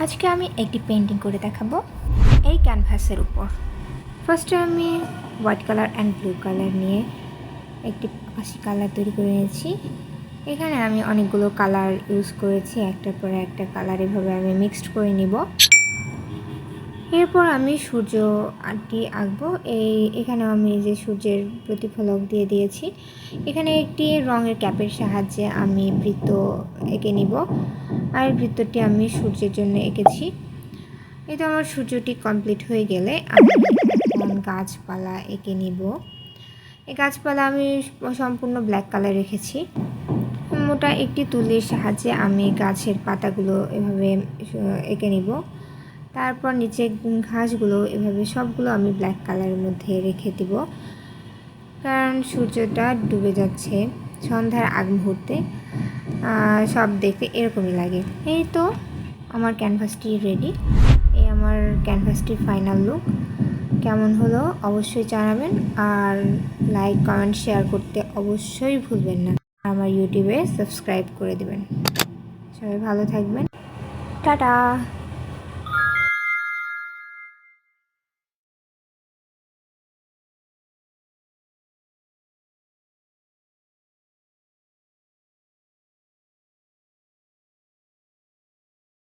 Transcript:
আজকে আমি একটি পেন্টিং করে দেখাবো এই ক্যানভাসের উপর। ফার্স্টে আমি white colour and blue colour নিয়ে একটি আকাশি কালার তৈরি করে নিয়েছি। এখানে আমি অনেকগুলো কালার ইউজ করেছি, একটার পর একটা কালার এভাবে আমি মিক্সড করে নিব। এরপর আমি সূর্যটি আঁকবো। এখানেও আমি যে সূর্যের প্রতিফলক দিয়ে দিয়েছি। এখানে একটি রঙের ক্যাপের সাহায্যে আমি বৃত্ত এঁকে নিব, আর বৃত্তটি আমি সূর্যের জন্য এঁকেছি। এটা আমার সূর্যটি কমপ্লিট হয়ে গেলে আমি এখন গাছপালা এঁকে নিব। এই গাছপালা আমি সম্পূর্ণ ব্ল্যাক কালার রেখেছি। মোটা একটি তুলির সাহায্যে আমি গাছের পাতাগুলো এভাবে এঁকে নিব। তারপর নিচে ঘাসগুলো এভাবে সবগুলো আমি ব্ল্যাক কালারের মধ্যে রেখে দিব, কারণ সূর্যটা ডুবে যাচ্ছে সন্ধ্যার আগ মুহূর্তে। সব দেখতে এরকমই লাগে। এই তো আমার ক্যানভাসটি রেডি। এই আমার ক্যানভাসটির ফাইনাল লুক। কেমন হলো অবশ্যই জানাবেন, আর লাইক কমেন্ট শেয়ার করতে অবশ্যই ভুলবেন না। আমার ইউটিউবে সাবস্ক্রাইব করে দেবেন। সবাই ভালো থাকবেন। টাটা।